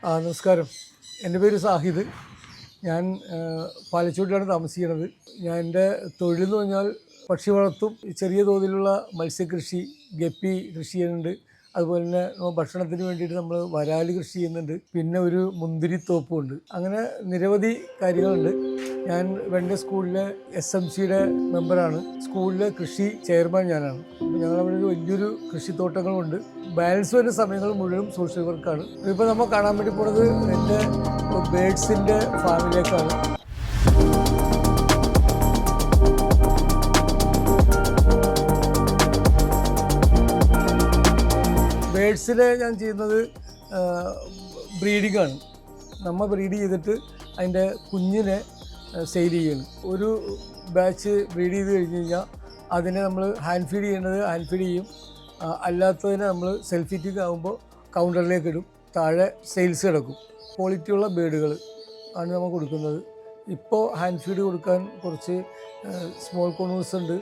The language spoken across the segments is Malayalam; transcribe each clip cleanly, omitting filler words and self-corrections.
നമസ്കാരം. എൻ്റെ പേര് സാഹിദ്. ഞാൻ പാലച്ചോട്ടിലാണ് താമസിക്കുന്നത്. എൻ്റെ തൊഴിലെന്ന് പറഞ്ഞാൽ പക്ഷി വളർത്തും, ചെറിയ തോതിലുള്ള മത്സ്യകൃഷി, ഗപ്പി കൃഷി ചെയ്യുന്നുണ്ട്. അതുപോലെ തന്നെ ഭക്ഷണത്തിന് വേണ്ടിയിട്ട് നമ്മൾ വരാൽ കൃഷി ചെയ്യുന്നുണ്ട്. പിന്നെ ഒരു മുന്തിരിത്തോപ്പുണ്ട്. അങ്ങനെ നിരവധി കാര്യങ്ങളുണ്ട്. ഞാൻ വെണ്ണ സ്കൂളിലെ SMCയുടെ മെമ്പറാണ്. സ്കൂളിലെ കൃഷി ചെയർമാൻ ഞാനാണ്. അപ്പോൾ ഞങ്ങളവിടെ ഒരു വലിയൊരു കൃഷിത്തോട്ടങ്ങളുണ്ട്. ബാലൻസ് വരുന്ന സമയങ്ങൾ മുഴുവൻ സോഷ്യൽ വർക്കാണ്. ഇപ്പോൾ നമ്മൾ കാണാൻ വേണ്ടി പോകുന്നത് എൻ്റെ ബേഡ്സിൻ്റെ ഫാമിലേക്കാണ്. ബേഡ്സിനെ ഞാൻ ചെയ്യുന്നത് ബ്രീഡിങ്ങാണ്. നമ്മൾ ബ്രീഡ് ചെയ്തിട്ട് അതിൻ്റെ കുഞ്ഞിനെ സെയിൽ ചെയ്യണം. ഒരു ബാച്ച് ബ്രീഡ് ചെയ്ത് കഴിഞ്ഞ് കഴിഞ്ഞാൽ അതിനെ നമ്മൾ ഹാൻഡ് ഫീഡ് ചെയ്യേണ്ടത് ഹാൻഡ് ഫീഡ് ചെയ്യും. അല്ലാത്തതിനെ നമ്മൾ സെൽഫ് ഫീറ്റിംഗ് ആകുമ്പോൾ കൗണ്ടറിലേക്ക് ഇടും. താഴെ സെയിൽസ് കിടക്കും. ക്വാളിറ്റിയുള്ള ബേഡുകൾ ആണ് നമ്മൾ കൊടുക്കുന്നത്. ഇപ്പോൾ ഹാൻഡ് ഫീഡ് കൊടുക്കാൻ കുറച്ച് സ്മോൾ കൊണൂസ് ഉണ്ട്,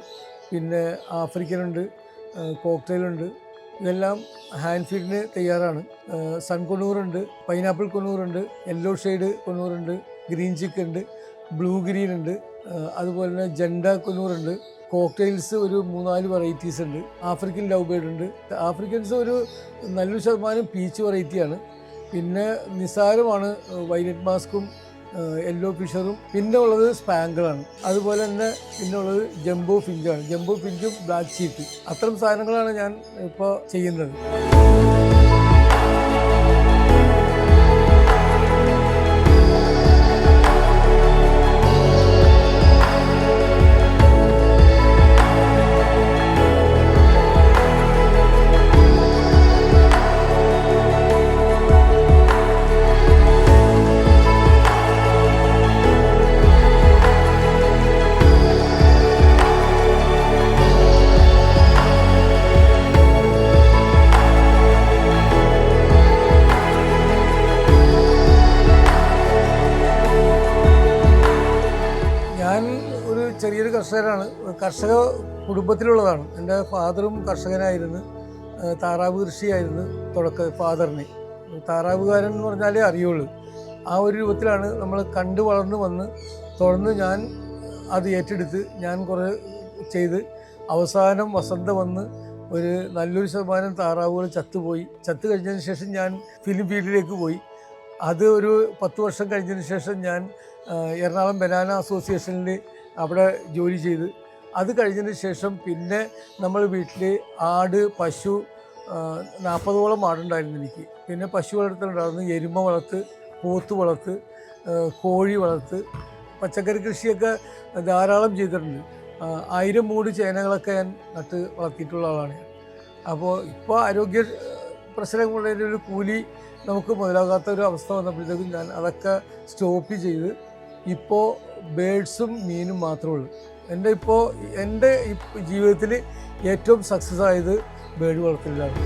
പിന്നെ ആഫ്രിക്കനുണ്ട്, കോക്ടെയിലുണ്ട്. ഇതെല്ലാം ഹാൻഡ് ഫീഡിന് തയ്യാറാണ്. സൺ കൊണൂറുണ്ട്, പൈനാപ്പിൾ കൊണൂറുണ്ട്, യെല്ലോ ഷെയ്ഡ് കൊണൂറുണ്ട്, ഗ്രീൻ ചിക്ക് ഉണ്ട്, ബ്ലൂ ഗ്രീൻ ഉണ്ട്, അതുപോലെ തന്നെ ജണ്ട കൊണൂറുണ്ട്. കോക്ടെയിൽസ് ഒരു 3-4 വെറൈറ്റീസ് ഉണ്ട്. ആഫ്രിക്കൻ ലവ് ബേർഡ് ഉണ്ട്. ആഫ്രിക്കൻസ് ഒരു നല്ലൊരു ശതമാനം പീച്ച് വെറൈറ്റിയാണ്. പിന്നെ നിസാരമാണ് വൈലറ്റ് മാസ്കും യെല്ലോ ഫിഷറും. പിന്നെ ഉള്ളത് സ്പാങ്കിളാണ്. അതുപോലെ തന്നെ പിന്നെ ഉള്ളത് ജംബോ ഫിഞ്ചാണ്. ജംബോ ഫിഞ്ചും ബ്ലാക്ക് ചീക്ക്. അത്തരം സാധനങ്ങളാണ് ഞാൻ ഇപ്പോൾ ചെയ്യുന്നത്. ചെറിയൊരു കർഷകനാണ്. കർഷക കുടുംബത്തിലുള്ളതാണ്. എൻ്റെ ഫാദറും കർഷകനായിരുന്നു. താറാവ് കൃഷിയായിരുന്നു ഫാദറിന്. താറാവുകാരൻ എന്ന് പറഞ്ഞാലേ അറിയുള്ളൂ. ആ ഒരു രൂപത്തിലാണ് നമ്മൾ കണ്ടു വളർന്നു വന്ന് തുടർന്ന് ഞാൻ അത് ഏറ്റെടുത്ത് ഞാൻ കുറേ ചെയ്ത് അവസാനം വസന്തം വന്ന് ഒരു നല്ലൊരു ശതമാനം താറാവുകൾ ചത്തു കഴിഞ്ഞതിന് ശേഷം ഞാൻ ഫിലിം ഫീൽഡിലേക്ക് പോയി. അത് ഒരു 10 വർഷം കഴിഞ്ഞതിന് ശേഷം ഞാൻ എറണാകുളം ബനാന അസോസിയേഷനിൽ അവിടെ ജോലി ചെയ്ത് അത് കഴിഞ്ഞതിന് ശേഷം പിന്നെ നമ്മൾ വീട്ടിൽ ആട്, പശു 40ഓളം ആടുണ്ടായിരുന്നു എനിക്ക്. പിന്നെ പശു വളർത്തലുണ്ടായിരുന്നു, എരുമ വളർത്ത്, പോത്ത് വളർത്ത്, കോഴി വളർത്ത്, പച്ചക്കറി കൃഷിയൊക്കെ ധാരാളം ചെയ്തിട്ടുണ്ട്. 1000 മൂട് ചേനകളൊക്കെ ഞാൻ നട്ട് വളർത്തിയിട്ടുള്ള ആളാണ് ഞാൻ. അപ്പോൾ ഇപ്പോൾ ആരോഗ്യ പ്രശ്നങ്ങളുള്ളതിൻ്റെ ഒരു കൂലി നമുക്ക് മുതലാകാത്ത ഒരു അവസ്ഥ വന്നപ്പോഴത്തേക്കും ഞാൻ അതൊക്കെ സ്റ്റോപ്പ് ചെയ്ത് ഇപ്പോൾ ബേഡ്സും മീനും മാത്രമേ ഉള്ളൂ. എൻ്റെ ജീവിതത്തിൽ ഏറ്റവും സക്സസ് ആയത് ബേഡ് വളർത്തലിലാണ്.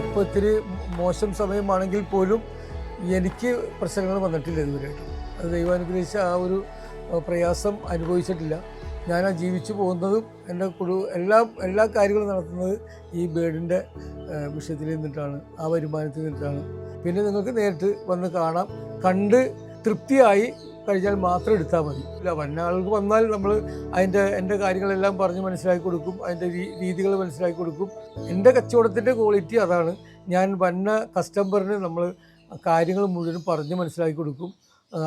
ഇപ്പോൾ ഇത്തിരി മോശം സമയമാണെങ്കിൽ പോലും എനിക്ക് പ്രശ്നങ്ങൾ വന്നിട്ടില്ല ഇതുവരെയായിട്ടും. അത് ദൈവാനുഗ്രഹിച്ച ആ ഒരു പ്രയാസം അനുഭവിച്ചിട്ടില്ല. ഞാൻ ആ ജീവിച്ചു പോകുന്നതും എൻ്റെ എല്ലാ കാര്യങ്ങളും നടത്തുന്നത് ഈ ബേഡിൻ്റെ വിഷയത്തിൽ നിന്നിട്ടാണ്, ആ വരുമാനത്തിൽ നിന്നിട്ടാണ്. പിന്നെ നിങ്ങൾക്ക് നേരിട്ട് വന്ന് കാണാം. കണ്ട് തൃപ്തിയായി കഴിഞ്ഞാൽ മാത്രം എടുത്താൽ മതി. ഇല്ല, വന്ന ആൾക്ക് വന്നാൽ നമ്മൾ എൻ്റെ കാര്യങ്ങളെല്ലാം പറഞ്ഞ് മനസ്സിലാക്കി കൊടുക്കും, അതിൻ്റെ രീതികൾ മനസ്സിലാക്കി കൊടുക്കും. എൻ്റെ കച്ചവടത്തിൻ്റെ ക്വാളിറ്റി അതാണ്. ഞാൻ വന്ന കസ്റ്റമറിന് നമ്മൾ കാര്യങ്ങൾ മുഴുവൻ പറഞ്ഞ് മനസ്സിലാക്കി കൊടുക്കും.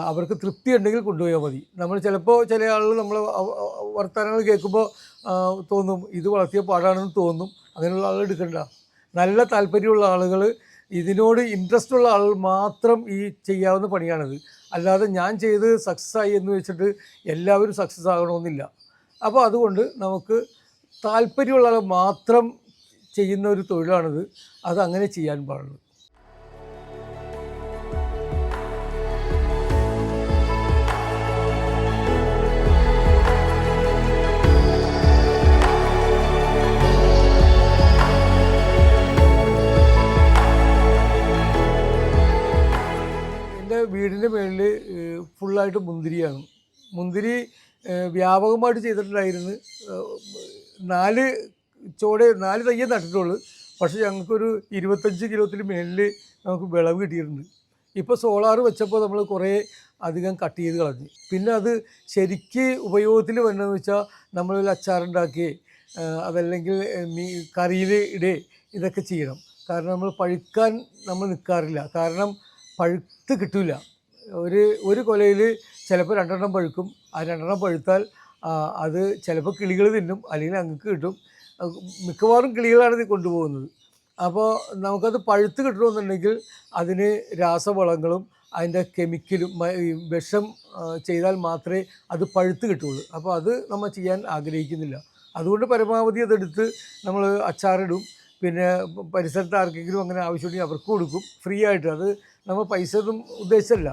അവർക്ക് തൃപ്തി ഉണ്ടെങ്കിൽ കൊണ്ടുപോയാൽ മതി. നമ്മൾ ചിലപ്പോൾ ചില ആളുകൾ നമ്മൾ വർത്തമാനങ്ങൾ കേൾക്കുമ്പോൾ തോന്നും ഇത് വളർത്തിയ പാടാണെന്ന് തോന്നും. അങ്ങനെയുള്ള ആളുകൾ എടുക്കണ്ട. നല്ല താല്പര്യമുള്ള ആളുകൾ, ഇതിനോട് ഇൻട്രസ്റ്റ് ഉള്ള ആളുകൾ മാത്രം ഈ ചെയ്യാവുന്ന പണിയാണിത്. അല്ലാതെ ഞാൻ ചെയ്ത് സക്സസ് ആയി എന്ന് വെച്ചിട്ട് എല്ലാവരും സക്സസ് ആകണമെന്നില്ല. അപ്പോൾ അതുകൊണ്ട് നമുക്ക് താല്പര്യമുള്ള ആൾ മാത്രം ചെയ്യുന്ന ഒരു തൊഴിലാണിത്. അത് അങ്ങനെ ചെയ്യാൻ പാടുള്ളൂ. വീടിൻ്റെ മേളിൽ ഫുള്ളായിട്ട് മുന്തിരിയാണ്. മുന്തിരി വ്യാപകമായിട്ട് ചെയ്തിട്ടുണ്ടായിരുന്നു. 4 4 തയ്യേ നട്ടിട്ടുള്ളൂ. പക്ഷേ ഞങ്ങൾക്കൊരു 25 കിലോത്തിന് മേളിൽ നമുക്ക് വിളവ് കിട്ടിയിട്ടുണ്ട്. ഇപ്പോൾ സോളാർ വെച്ചപ്പോൾ നമ്മൾ കുറേ അധികം കട്ട് ചെയ്ത് കളഞ്ഞു. പിന്നെ അത് ശരിക്ക് ഉപയോഗത്തിൽ വരണമെന്ന് വെച്ചാൽ നമ്മളൊരു അച്ചാറുണ്ടാക്കി അതല്ലെങ്കിൽ കറിയിൽ ഇടേ ഇതൊക്കെ ചെയ്യണം. കാരണം നമ്മൾ പഴുക്കാൻ നമ്മൾ നിൽക്കാറില്ല. കാരണം പഴുത്ത് കിട്ടില്ല. ഒരു കൊലയിൽ ചിലപ്പോൾ 2 പഴുക്കും. ആ 2 പഴുത്താൽ അത് ചിലപ്പോൾ കിളികൾ തിന്നും, അല്ലെങ്കിൽ ഞങ്ങൾക്ക് കിട്ടും. മിക്കവാറും കിളികളാണ് ഇത് കൊണ്ടുപോകുന്നത്. അപ്പോൾ നമുക്കത് പഴുത്ത് കിട്ടണമെന്നുണ്ടെങ്കിൽ അതിന് രാസവളങ്ങളും അതിൻ്റെ കെമിക്കലും വിഷം ചെയ്താൽ മാത്രമേ അത് പഴുത്ത് കിട്ടുള്ളൂ. അപ്പോൾ അത് നമ്മൾ ചെയ്യാൻ ആഗ്രഹിക്കുന്നില്ല. അതുകൊണ്ട് പരമാവധി അതെടുത്ത് നമ്മൾ അച്ചാറിടും. പിന്നെ പരിസരത്ത് ആർക്കെങ്കിലും അങ്ങനെ ആവശ്യമുണ്ടെങ്കിൽ അവർക്ക് കൊടുക്കും ഫ്രീ ആയിട്ട്. അത് നമ്മൾ പൈസ ഒന്നും ഉദ്ദേശിച്ചല്ല.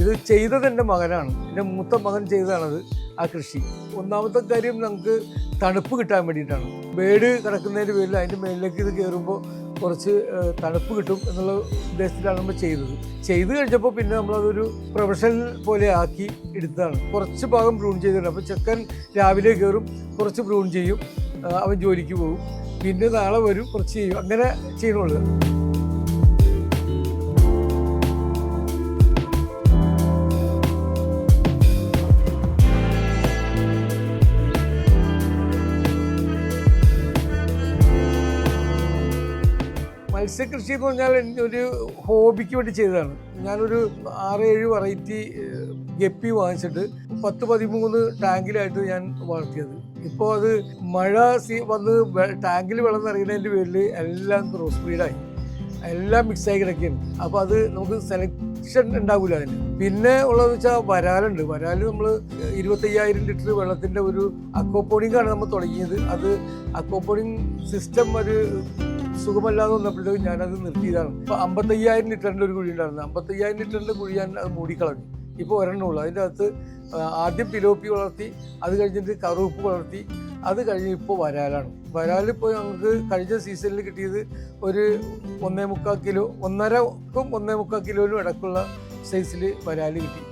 ഇത് ചെയ്തത് എൻ്റെ മകനാണ്. എൻ്റെ മൂത്ത മകൻ ചെയ്തതാണത് ആ കൃഷി. ഒന്നാമത്തെ കാര്യം നമുക്ക് തണുപ്പ് കിട്ടാൻ വേണ്ടിയിട്ടാണ്. ബേഡ് കിടക്കുന്നതിൻ്റെ പേരിൽ അതിൻ്റെ മേലിലേക്ക് ഇത് കയറുമ്പോൾ കുറച്ച് തണുപ്പ് കിട്ടും എന്നുള്ള ഉദ്ദേശത്തിലാണ് നമ്മൾ ചെയ്ത് കഴിഞ്ഞപ്പോൾ പിന്നെ നമ്മളതൊരു പ്രൊഫഷണൽ പോലെ ആക്കി എടുത്തതാണ്. കുറച്ച് ഭാഗം പ്രൂൺ ചെയ്തിട്ടുണ്ട്. അപ്പോൾ ചെക്കൻ രാവിലെ കയറും, കുറച്ച് പ്രൂൺ ചെയ്യും, അവൻ ജോലിക്ക് പോകും, പിന്നെ നാളെ വരും, കുറച്ച് ചെയ്യും, അങ്ങനെ ചെയ്യണുള്ളൂ. മത്സ്യകൃഷി എന്ന് പറഞ്ഞാൽ ഒരു ഹോബിക്ക് വേണ്ടി ചെയ്തതാണ്. ഞാനൊരു 6-7 വെറൈറ്റി ഗപ്പി വാങ്ങിച്ചിട്ട് 10-13 ടാങ്കിലായിട്ട് ഞാൻ വളർത്തിയത്. ഇപ്പോൾ അത് മഴ വന്ന് ടാങ്കിൽ വെള്ളം നിറയുന്നതിൻ്റെ പേരിൽ എല്ലാം ക്രോസ് ബ്രീഡായി, എല്ലാം മിക്സായി കിടക്കുകയാണ്. അപ്പോൾ അത് നമുക്ക് സെലക്ഷൻ ഉണ്ടാവില്ല അതിന്. പിന്നെ ഉള്ളതെന്ന് വെച്ചാൽ വരാലുണ്ട്. വരാൽ നമ്മൾ 25,000 ലിറ്റർ വെള്ളത്തിൻ്റെ ഒരു അക്വാപോണിക്കാണ് നമ്മൾ തുടങ്ങിയത്. അത് അക്വാപോണിങ് സിസ്റ്റം ഒരു സുഖമല്ലാതെ വന്നപ്പോഴത്തേക്കും ഞാനത് നിർത്തിയതാണ്. ഇപ്പോൾ 55,000 ലിറ്ററിൻ്റെ ഒരു കുഴി ഉണ്ടായിരുന്നു. 55,000 ലിറ്ററിൻ്റെ കുഴി ഞാൻ അത് മൂടിക്കളഞ്ഞു. ഇപ്പോൾ ഒരെണ്ണമുള്ളൂ. അതിൻ്റെ അകത്ത് ആദ്യം പിലോപ്പി വളർത്തി, അത് കഴിഞ്ഞിട്ട് കറുപ്പ് വളർത്തി, അത് കഴിഞ്ഞ് ഇപ്പോൾ വരാലാണ്. വരാലിപ്പോൾ ഞങ്ങൾക്ക് കഴിഞ്ഞ സീസണിൽ കിട്ടിയത് ഒരു 1.25 കിലോ, 1.5-ക്കും 1.25 കിലോയിലും ഇടയ്ക്കുള്ള സൈസിൽ വരാൽ കിട്ടി.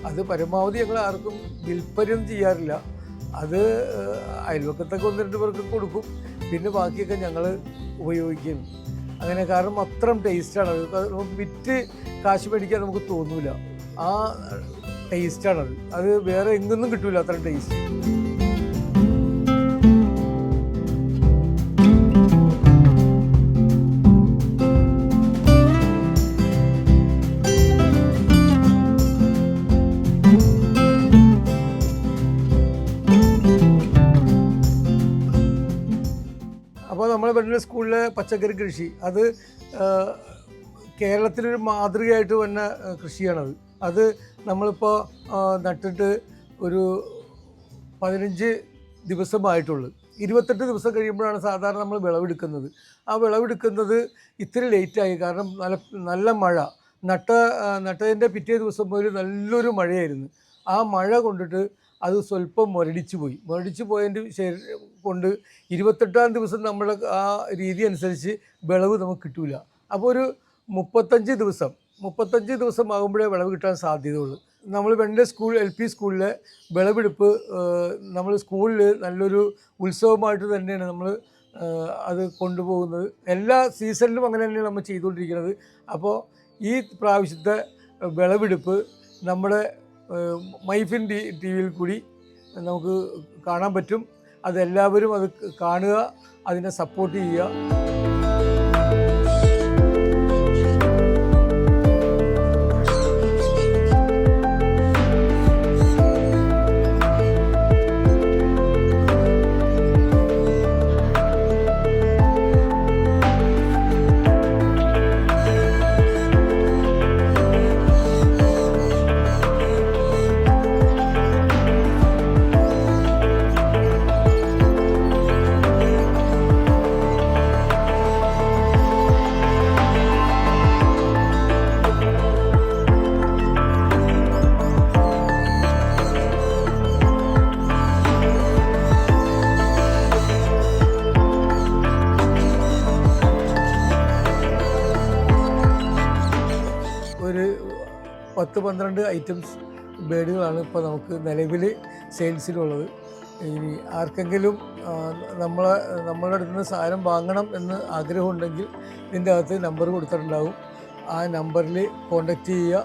അത് പരമാവധി ഞങ്ങൾ ആർക്കും വിൽപ്പനയൊന്നും ചെയ്യാറില്ല. അത് അയൽവക്കത്തൊക്കെ 1-2 പേർക്ക് കൊടുക്കും. പിന്നെ ബാക്കിയൊക്കെ ഞങ്ങൾ ഉപയോഗിക്കും. അങ്ങനെ കാരണം അത്രയും ടേസ്റ്റാണ് അത്. നമുക്ക് വിറ്റ് കാശ് മേടിക്കാൻ നമുക്ക് തോന്നില്ല. ആ ടേസ്റ്റാണത്. അത് വേറെ എങ്ങൊന്നും കിട്ടില്ല അത്രയും ടേസ്റ്റ്. അപ്പോൾ നമ്മുടെ വെണ്ണൂർ സ്കൂളിലെ പച്ചക്കറി കൃഷി അത് കേരളത്തിലൊരു മാതൃകയായിട്ട് വന്ന കൃഷിയാണത്. അത് നമ്മളിപ്പോൾ നട്ടിട്ട് ഒരു 15 ദിവസമായിട്ടുള്ളൂ. 28 ദിവസം കഴിയുമ്പോഴാണ് സാധാരണ നമ്മൾ വിളവെടുക്കുന്നത്. ആ വിളവെടുക്കുന്നത് ഇത്തിരി ലേറ്റായി. കാരണം നല്ല മഴ, നട്ടതിൻ്റെ പിറ്റേ ദിവസം മുതൽ നല്ലൊരു മഴയായിരുന്നു. ആ മഴ കൊണ്ടിട്ട് അത് സ്വല്പം മുരടിച്ചു പോയതിൻ്റെ കൊണ്ട് 28-ാം ദിവസം നമ്മുടെ ആ രീതി അനുസരിച്ച് വിളവ് നമുക്ക് കിട്ടില്ല. അപ്പോൾ ഒരു 35 ദിവസം ആകുമ്പോഴേ വിളവ് കിട്ടാൻ സാധ്യതയുള്ളൂ. നമ്മൾ വെണ്ണൂർ സ്കൂൾ LP സ്കൂളിലെ വിളവെടുപ്പ് നമ്മൾ സ്കൂളിൽ നല്ലൊരു ഉത്സവമായിട്ട് തന്നെയാണ് നമ്മൾ അത് കൊണ്ടുപോകുന്നത്. എല്ലാ സീസണിലും അങ്ങനെ തന്നെയാണ് നമ്മൾ ചെയ്തുകൊണ്ടിരിക്കുന്നത്. അപ്പോൾ ഈ പ്രാവശ്യത്തെ വിളവെടുപ്പ് നമ്മുടെ മൈഫിൻ TV കൂടി നമുക്ക് കാണാൻ പറ്റും. അതെല്ലാവരും അത് കാണുക, അതിനെ സപ്പോർട്ട് ചെയ്യുക. 10-12 ഐറ്റംസ് ബേഡുകളാണ് ഇപ്പോൾ നമുക്ക് നിലവിൽ സെയിൽസിലുള്ളത്. ഇനി ആർക്കെങ്കിലും നമ്മളുടെ അടുത്ത് നിന്ന് സാധനം വാങ്ങണം എന്ന് ആഗ്രഹമുണ്ടെങ്കിൽ ഇതിൻ്റെ അകത്ത് നമ്പർ കൊടുത്തിട്ടുണ്ടാവും. ആ നമ്പറിൽ കോൺടാക്റ്റ് ചെയ്യുക.